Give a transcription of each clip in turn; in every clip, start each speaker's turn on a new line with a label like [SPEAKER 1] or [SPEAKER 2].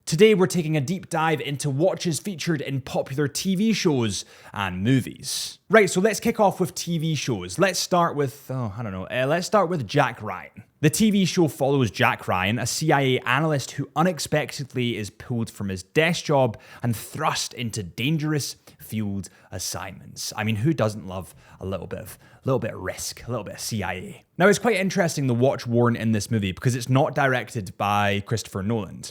[SPEAKER 1] Today we're taking a deep dive into watches featured in popular TV shows and movies. Right, so let's kick off with TV shows. Let's start with, let's start with Jack Ryan. The TV show follows Jack Ryan, a CIA analyst who unexpectedly is pulled from his desk job and thrust into dangerous field assignments. I mean, who doesn't love a little bit of risk, a little bit of CIA? Now, it's quite interesting, the watch worn in this movie, because it's not directed by Christopher Nolan.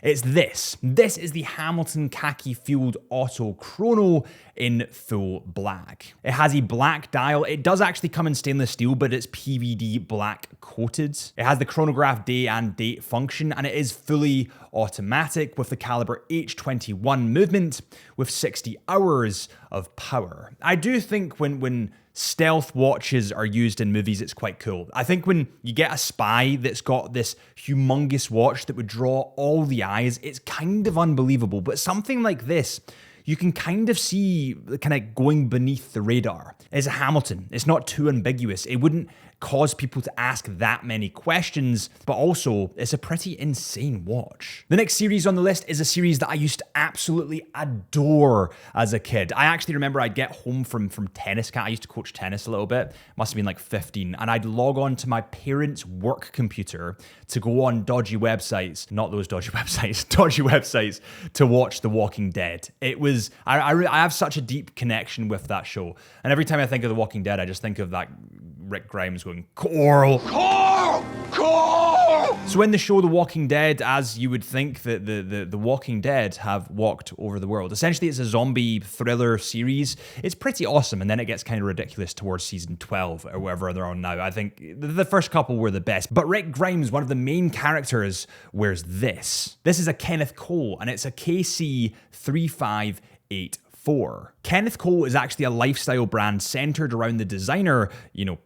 [SPEAKER 1] It's this. This is the Hamilton Khaki Field Auto Chrono in full black. It has a black dial. It does actually come in stainless steel, but it's PVD black coated. It has the chronograph day and date function, and it is fully automatic with the caliber H21 movement with 60 hours of power. I do think when stealth watches are used in movies, it's quite cool. I think when you get a spy that's got this humongous watch that would draw all the eyes, it's kind of unbelievable. But something like this, you can kind of see kind of going beneath the radar. It's a Hamilton. It's not too ambiguous. It wouldn't cause people to ask that many questions, but also it's a pretty insane watch. The next series on the list is a series that I used to absolutely adore as a kid. I actually remember I'd get home from tennis camp. I used to coach tennis a little bit. Must have been like 15. And I'd log on to my parents' work computer to go on dodgy websites, not those dodgy websites, dodgy websites to watch The Walking Dead. It was, I have such a deep connection with that show. And every time I think of The Walking Dead, I just think of that Rick Grimes going, Coral! Coral! Coral! So in the show The Walking Dead, as you would think that the Walking Dead have walked over the world. Essentially, it's a zombie thriller series. It's pretty awesome, and then it gets kind of ridiculous towards season 12 or whatever they're on now. I think the first couple were the best. But Rick Grimes, one of the main characters, wears this. This is a Kenneth Cole, and it's a KC 3584. Kenneth Cole is actually a lifestyle brand centered around the designer,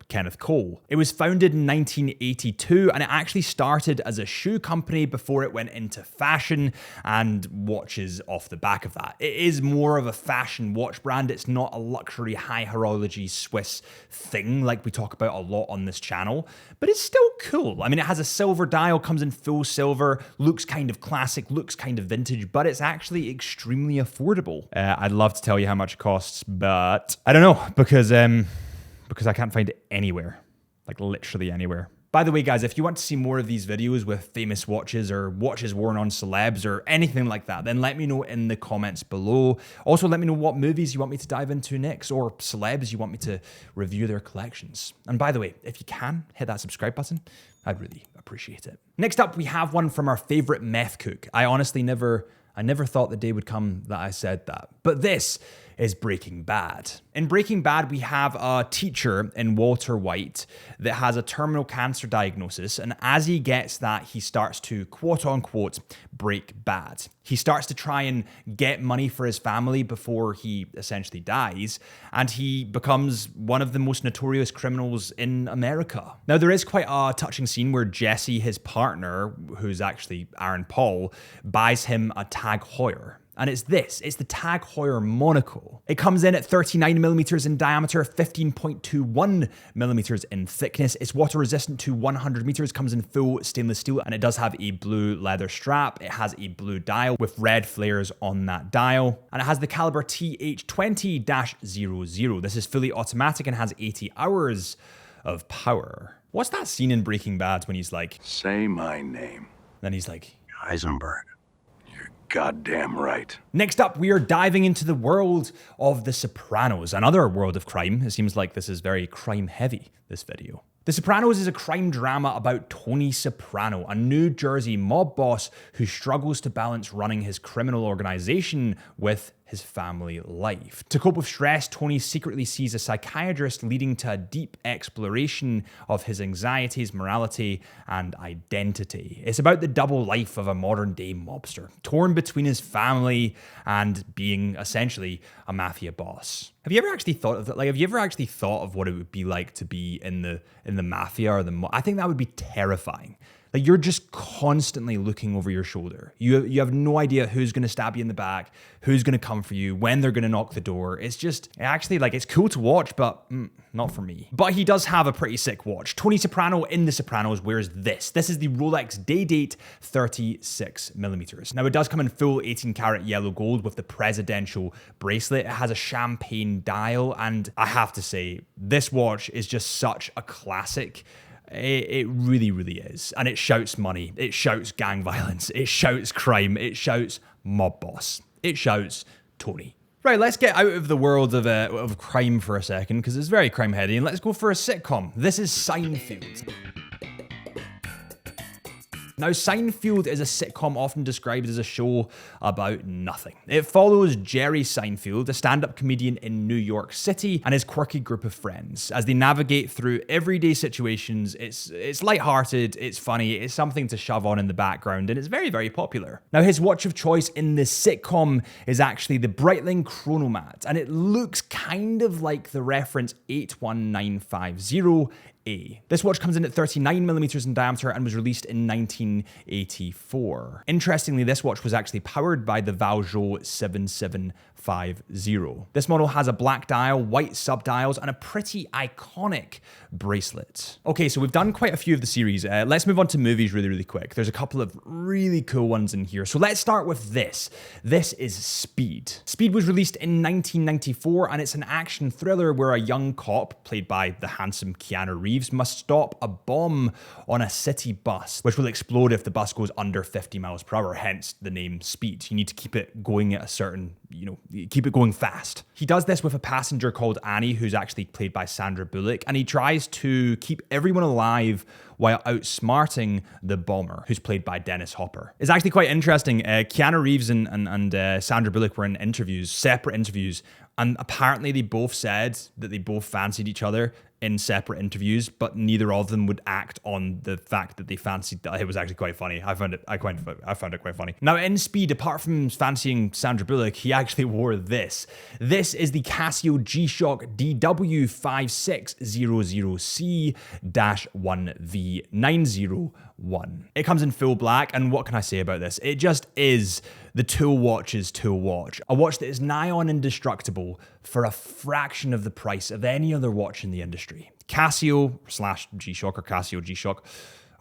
[SPEAKER 1] Kenneth Cole. It was founded in 1982, and it actually started as a shoe company before it went into fashion and watches off the back of that. It is more of a fashion watch brand. It's not a luxury high horology Swiss thing like we talk about a lot on this channel, but it's still cool. I mean, it has a silver dial, comes in full silver, looks kind of classic, looks kind of vintage, but it's actually extremely affordable. I'd love to tell you how much it costs, but I don't know, because I can't find it anywhere, like literally anywhere. By the way, guys, if you want to see more of these videos with famous watches or watches worn on celebs or anything like that, then let me know in the comments below. Also, let me know what movies you want me to dive into next or celebs you want me to review their collections. And by the way, if you can, hit that subscribe button. I'd really appreciate it. Next up, we have one from our favorite meth cook. I honestly never thought the day would come that I said that. But this is Breaking Bad. In Breaking Bad, we have a teacher in Walter White that has a terminal cancer diagnosis, and as he gets that, he starts to, quote unquote, break bad. He starts to try and get money for his family before he essentially dies, and he becomes one of the most notorious criminals in America. Now, there is quite a touching scene where Jesse, his partner, who's actually Aaron Paul, buys him a Tag Heuer. And it's the Tag Heuer monocle. It comes in at 39 millimeters in diameter, 15.21 millimeters in thickness. It's water resistant to 100 meters, comes in full stainless steel, and it does have a blue leather strap. It has a blue dial with red flares on that dial. And it has the caliber TH20-00. This is fully automatic and has 80 hours of power. What's that scene in Breaking Bad when he's like, "Say my name." Then he's like, "Heisenberg." Goddamn right. Next up, we are diving into the world of The Sopranos, another world of crime. It seems like this is very crime heavy, this video. The Sopranos is a crime drama about Tony Soprano, a New Jersey mob boss who struggles to balance running his criminal organization with his family life. To cope with stress, Tony secretly sees a psychiatrist, leading to a deep exploration of his anxieties, morality, and identity. It's about the double life of a modern-day mobster, torn between his family and being essentially a mafia boss. Have you ever actually thought of that? Like, have you ever actually thought of what it would be like to be in the mafia or the I think that would be terrifying. Like, you're just constantly looking over your shoulder. You have no idea who's going to stab you in the back, who's going to come for you, when they're going to knock the door. It's just, actually, like, it's cool to watch, but not for me. But he does have a pretty sick watch. Tony Soprano in The Sopranos wears this. This is the Rolex Day-Date 36mm. Now, it does come in full 18-karat yellow gold with the presidential bracelet. It has a champagne dial, and I have to say, this watch is just such a classic. It really, really is. And it shouts money. It shouts gang violence. It shouts crime. It shouts mob boss. It shouts Tony. Right, let's get out of the world of crime for a second, because it's very crime heady, and let's go for a sitcom. This is Seinfeld. Now, Seinfeld is a sitcom often described as a show about nothing. It follows Jerry Seinfeld, a stand-up comedian in New York City, and his quirky group of friends as they navigate through everyday situations. It's lighthearted, it's funny, it's something to shove on in the background, and it's very, very popular. Now, his watch of choice in this sitcom is actually the Breitling Chronomat, and it looks kind of like the reference 81950. This watch comes in at 39mm in diameter and was released in 1984. Interestingly, this watch was actually powered by the Valjoux 7750. This model has a black dial, white subdials, and a pretty iconic bracelet. Okay, so we've done quite a few of the series. Let's move on to movies really, really quick. There's a couple of really cool ones in here. So let's start with this. This is Speed. Speed was released in 1994, and it's an action thriller where a young cop, played by the handsome Keanu Reeves, must stop a bomb on a city bus, which will explode if the bus goes under 50 miles per hour, hence the name Speed. You need to keep it going at a certain, keep it going fast. He does this with a passenger called Annie, who's actually played by Sandra Bullock, and he tries to keep everyone alive while outsmarting the bomber, who's played by Dennis Hopper. It's actually quite interesting. Keanu Reeves and Sandra Bullock were in interviews, separate interviews, and apparently they both said that they both fancied each other in separate interviews, but neither of them would act on the fact that they fancied. It was actually quite funny. I found it quite funny. Now, in Speed, apart from fancying Sandra Bullock, he actually wore this. This is the Casio G-Shock DW5600C-1V901. It comes in full black, and what can I say about this? It just is the tool watches to watch. A watch that is nigh on indestructible for a fraction of the price of any other watch in the industry. Casio / G-Shock or Casio G-Shock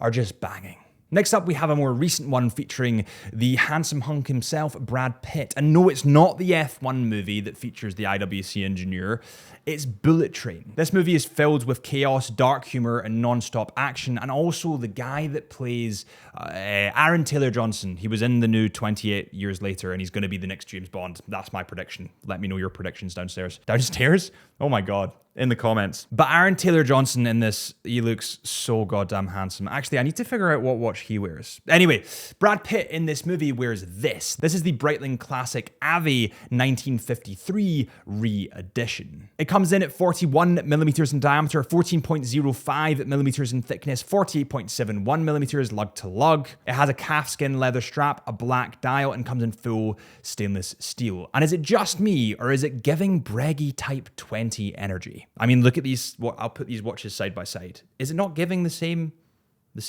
[SPEAKER 1] are just banging. Next up, we have a more recent one featuring the handsome hunk himself, Brad Pitt. And no, it's not the F1 movie that features the IWC engineer. It's Bullet Train. This movie is filled with chaos, dark humor, and non-stop action. And also the guy that plays Aaron Taylor Johnson. He was in the new 28 Years Later, and he's going to be the next James Bond. That's my prediction. Let me know your predictions downstairs. Downstairs? Oh my God. In the comments. But Aaron Taylor Johnson in this, he looks so goddamn handsome. Actually, I need to figure out what watch he wears. Anyway, Brad Pitt in this movie wears this. This is the Breitling Classic Ave 1953 re-edition. It comes in at 41mm in diameter, 14.05mm in thickness, 48.71mm lug to lug. It has a calfskin leather strap, a black dial, and comes in full stainless steel. And is it just me, or is it giving Breggy Type 20 energy? I mean, look at these. I'll put these watches side by side. Is it not giving the same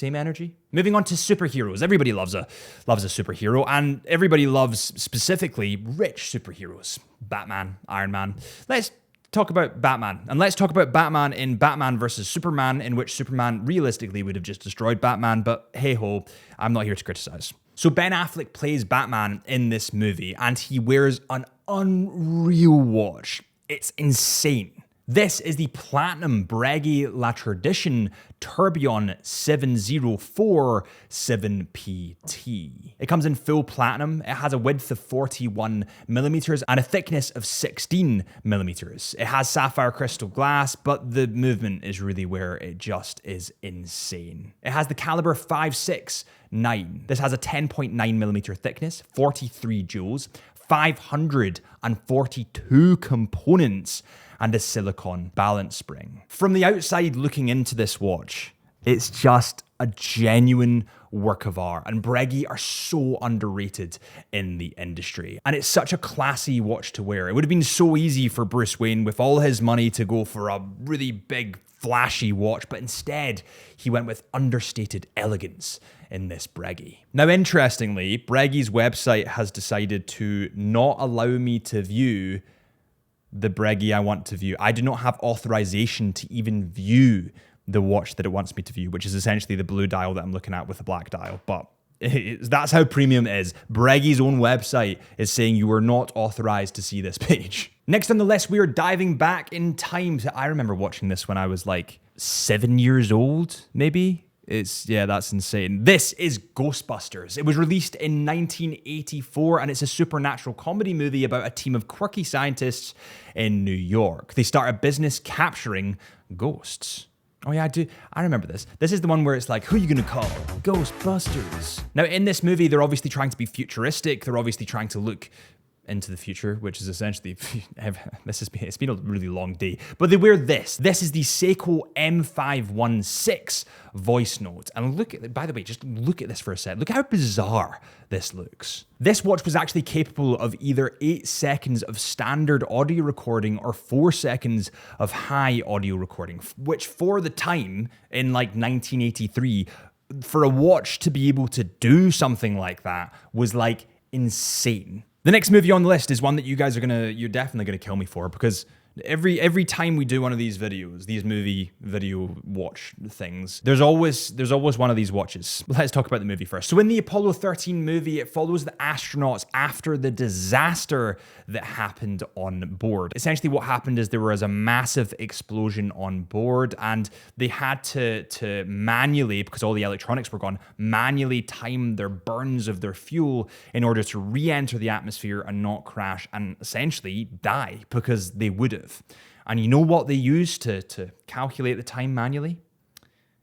[SPEAKER 1] energy? Moving on to superheroes. Everybody loves a superhero, and everybody loves specifically rich superheroes. Batman, Iron Man. Let's talk about Batman, and let's talk about Batman in Batman versus Superman, in which Superman realistically would have just destroyed Batman, but hey ho, I'm not here to criticize. So Ben Affleck plays Batman in this movie, and he wears an unreal watch. It's insane. This is the Platinum Breguet La Tradition Tourbillon 704 7PT. It comes in full platinum. It has a width of 41mm and a thickness of 16mm. It has sapphire crystal glass, but the movement is really where it just is insane. It has the caliber 569. This has a 10.9mm thickness, 43 joules, 542 components, and a silicone balance spring. From the outside looking into this watch, it's just a genuine work of art, and Breguet are so underrated in the industry. And it's such a classy watch to wear. It would have been so easy for Bruce Wayne with all his money to go for a really big flashy watch, but instead he went with understated elegance in this Breguet. Now, interestingly, Breguet's website has decided to not allow me to view the Breguet I want to view. I do not have authorization to even view the watch that it wants me to view, which is essentially the blue dial that I'm looking at with the black dial. But that's how premium it is. Breguet's own website is saying you are not authorized to see this page. Next on the list, we are diving back in time. I remember watching this when I was like 7 years old, maybe. That's insane. This is Ghostbusters. It was released in 1984, and it's a supernatural comedy movie about a team of quirky scientists in New York. They start a business capturing ghosts. Oh yeah, I remember this. This is the one where it's like, who are you gonna call? Ghostbusters. Now, in this movie, they're obviously trying to be futuristic. They're obviously trying to look into the future, which is essentially, it's been a really long day, but they wear this. This is the Seiko M516 voice note. And look at, by the way, just look at this for a sec. Look how bizarre this looks. This watch was actually capable of either 8 seconds of standard audio recording or 4 seconds of high audio recording, which for the time in like 1983, for a watch to be able to do something like that was like insane. The next movie on the list is one that you're definitely gonna kill me for, because every time we do one of these videos, these movie video watch things, there's always one of these watches. Let's talk about the movie first. So in the Apollo 13 movie, it follows the astronauts after the disaster that happened on board. Essentially what happened is there was a massive explosion on board, and they had to manually, because all the electronics were gone, manually time their burns of their fuel in order to re-enter the atmosphere and not crash and essentially die, because they would have. And you know what they used to calculate the time manually?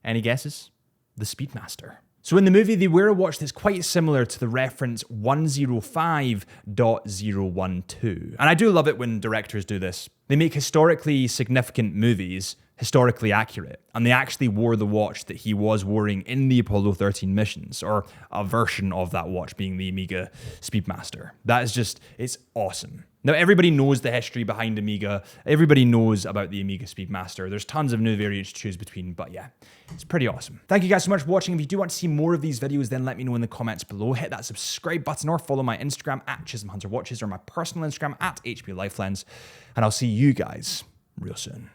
[SPEAKER 1] Any guesses? The Speedmaster. So in the movie, they wear a watch that's quite similar to the reference 105.012. And I do love it when directors do this. They make historically significant movies historically accurate, and they actually wore the watch that he was wearing in the Apollo 13 missions, or a version of that watch being the Omega Speedmaster. That is just, it's awesome. Now, everybody knows the history behind Omega. Everybody knows about the Omega Speedmaster. There's tons of new variants to choose between, but yeah, it's pretty awesome. Thank you guys so much for watching. If you do want to see more of these videos, then let me know in the comments below. Hit that subscribe button or follow my Instagram at Chisholm Hunter Watches, or my personal Instagram at HB Lifelens, and I'll see you guys real soon.